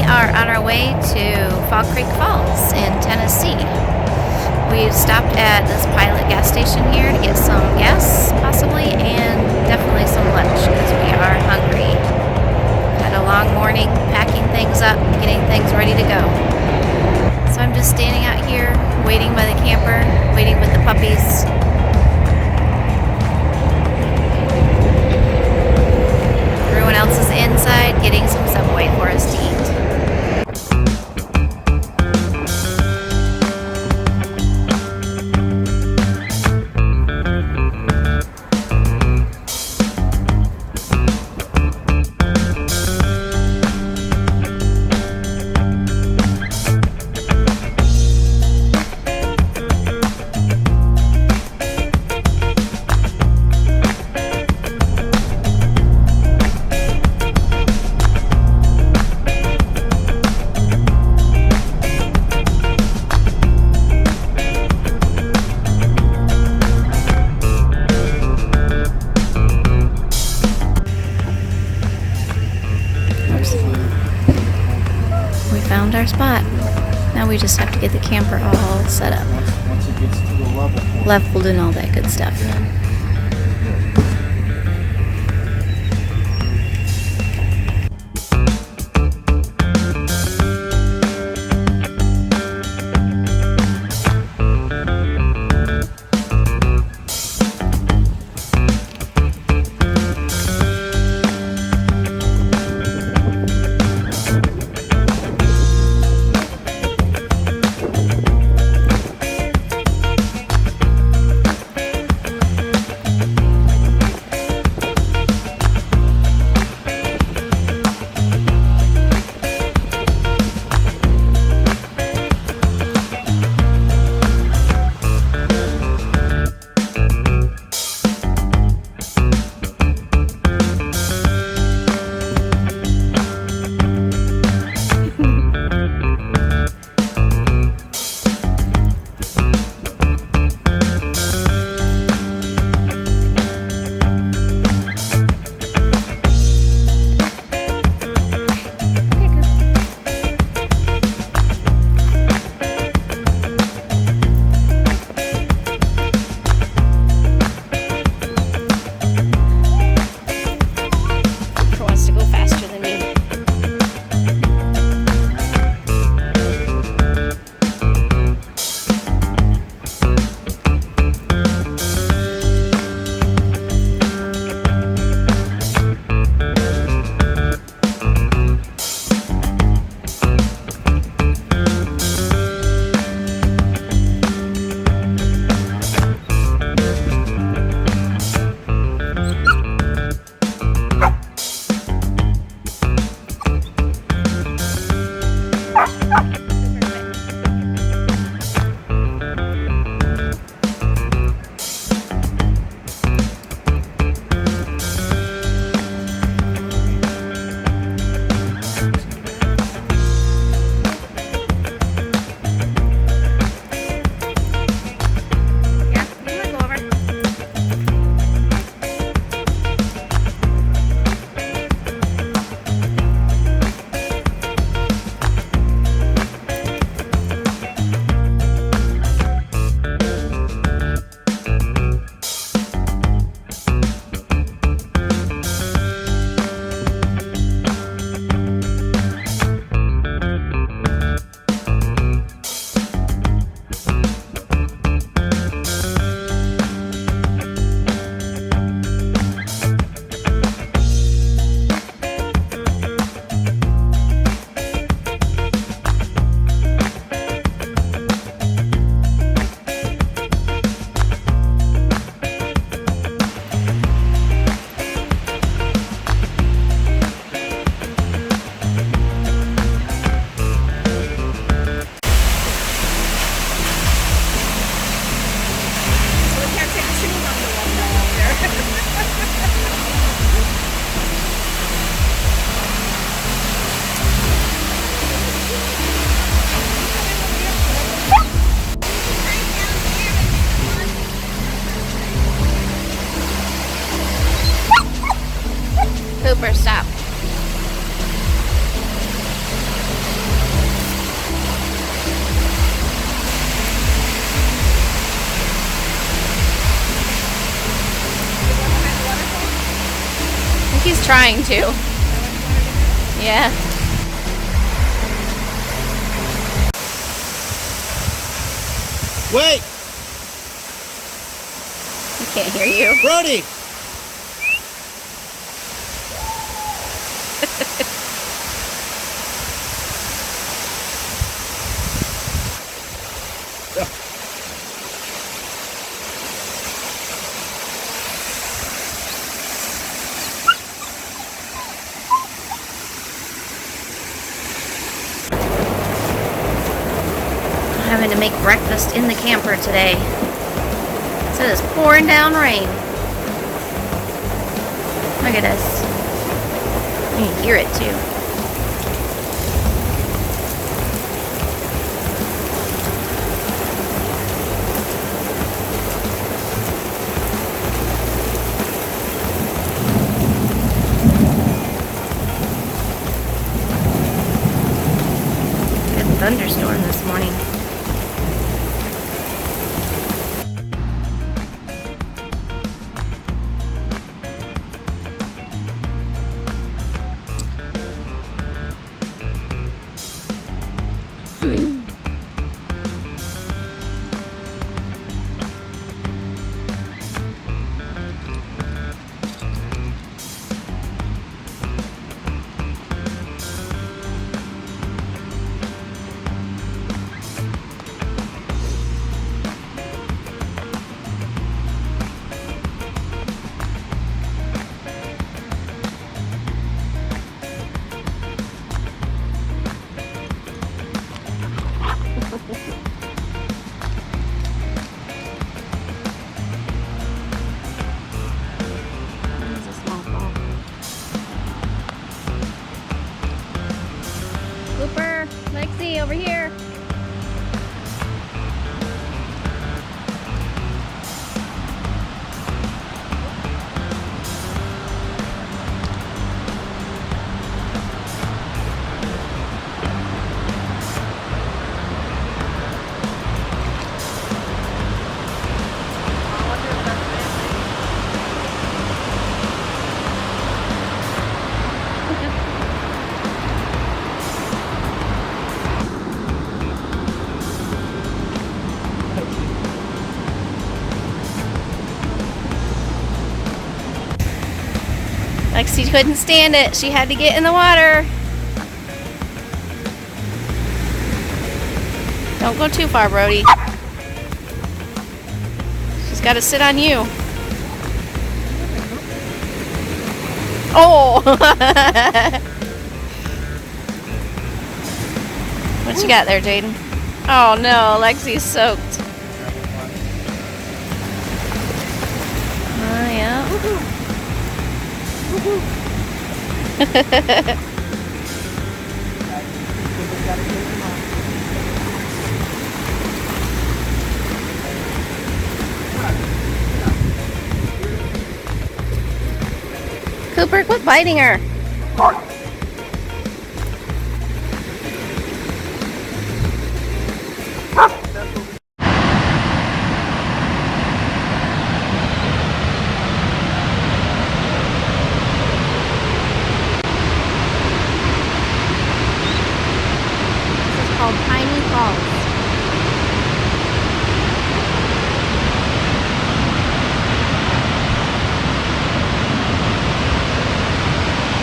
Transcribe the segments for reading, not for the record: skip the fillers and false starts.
are on our way to Fall Creek Falls in Tennessee. We've stopped at this Pilot gas station here to get some gas, possibly, and definitely some lunch because we are hungry. Had a long morning packing things up, getting things ready to go. So I'm just standing out here waiting by the camper, waiting with the puppies. Everyone else is inside getting some Subway for us to eat. We found our spot. Now we just have to get the camper all set up. Once it gets to the level. Leveled and all that good stuff. trying to. Yeah. Wait! I can't hear you. Brody! Having to make breakfast in the camper today. So it's pouring down rain. Look at this. You can hear it too. Good thunderstorm this morning. Cooper, Lexi, over here. Lexi couldn't stand it. She had to get in the water. Don't go too far, Brody. She's got to sit on you. Oh! What you got there, Jaden? Oh no, Lexi's soaked. Oh yeah. Cooper, quit biting her. Called Tiny Falls.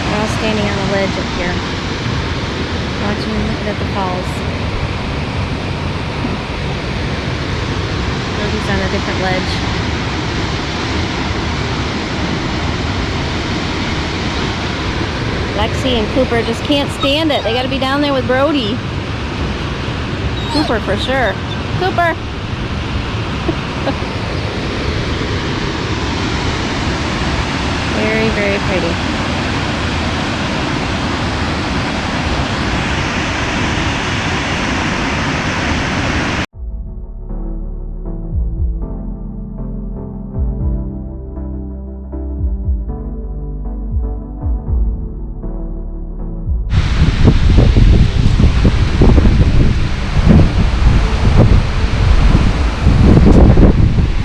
We're all standing on a ledge up here, watching and looking at the falls. Roby's on a different ledge. Lexi and Cooper just can't stand it. They gotta be down there with Brody. Cooper for sure. Cooper! Very, very pretty.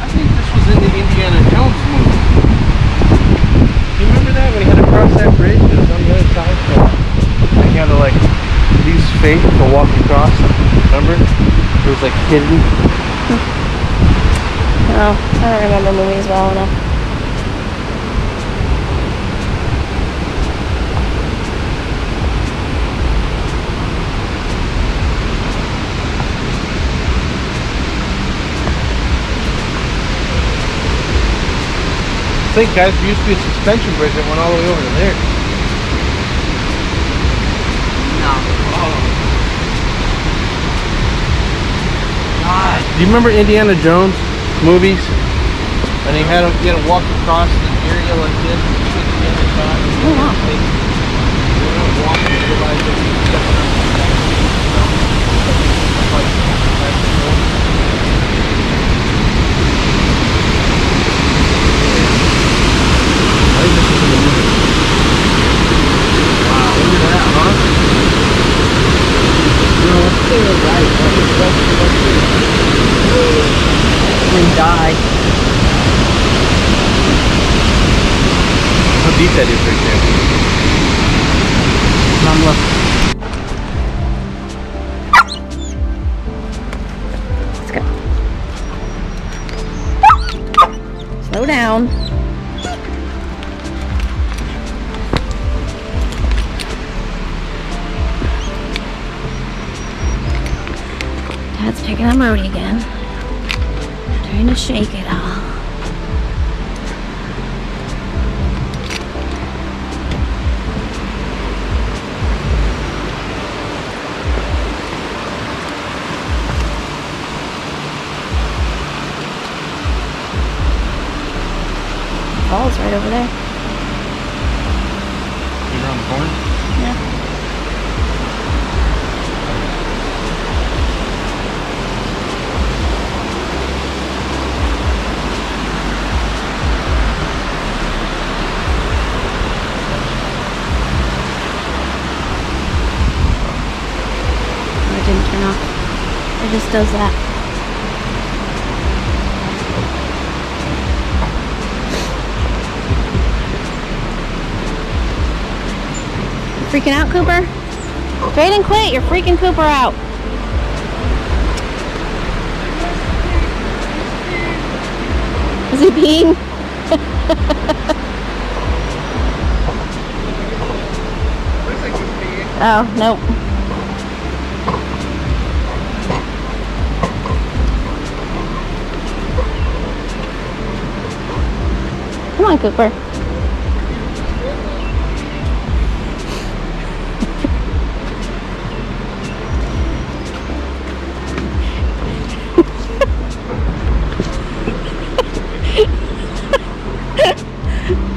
I think this was in the Indiana Jones movie. You remember that when he had a to like leave space to walk across. Remember? It was like hidden. Oh, I don't remember movies well enough. I think, guys, there used to be a suspension bridge that went all the way over to there. No. Oh. God. Do you remember Indiana Jones movies? And he had to walk across an area like this and shoot the other side. Oh, wow. They were walking and realized they were stepping up the side. I think this is in the movie. Wow, look at that, huh? No, they were right. And die. How deep that is right there. Mom, look. Let's go. Slow down. Dad's picking up Rhodey again. Trying to shake it all. Falls right over there. You around the corner? Yeah. It didn't turn off. It just does that. Freaking out, Cooper? Jaden, quit! You're freaking Cooper out. Is he peeing? Oh, nope. Come on, Cooper.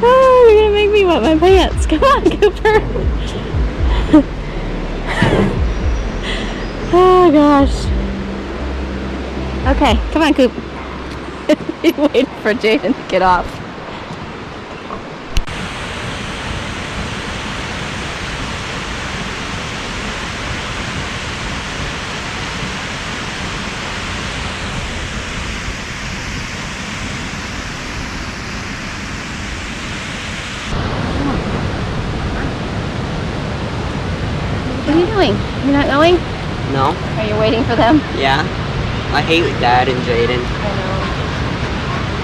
Oh, you're gonna make me wet my pants. Come on, Cooper. Oh gosh. Okay, come on, Coop. You're waiting for Jaden to get off. What are you doing? You're not going? No. Are you waiting for them? Yeah. I hate Dad and Jaden. I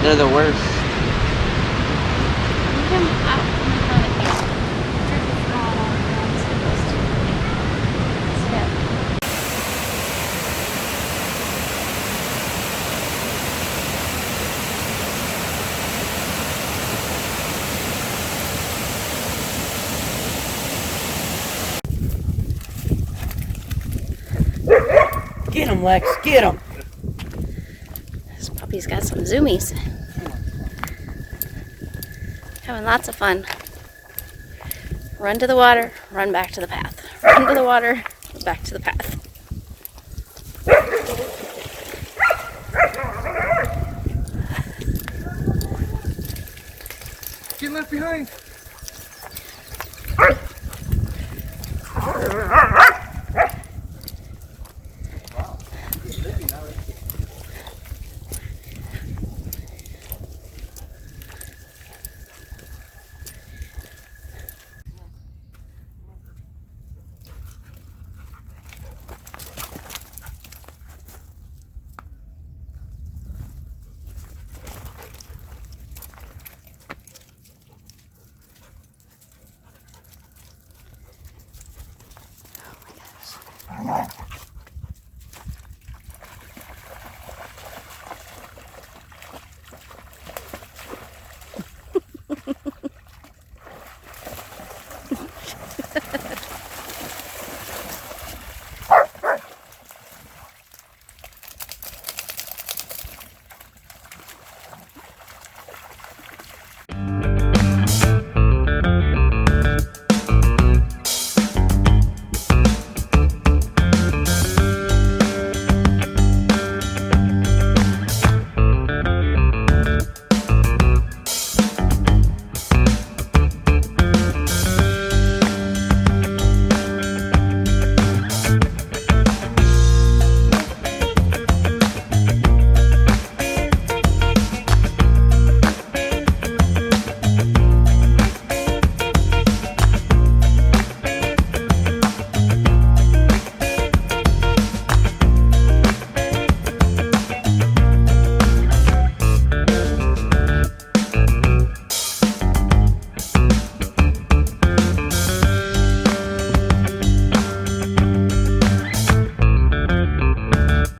know. They're the worst. Get him, Lex. Get him. This puppy's got some zoomies. Having lots of fun. Run to the water, run back to the path. Run to the water, back to the path. Get left behind.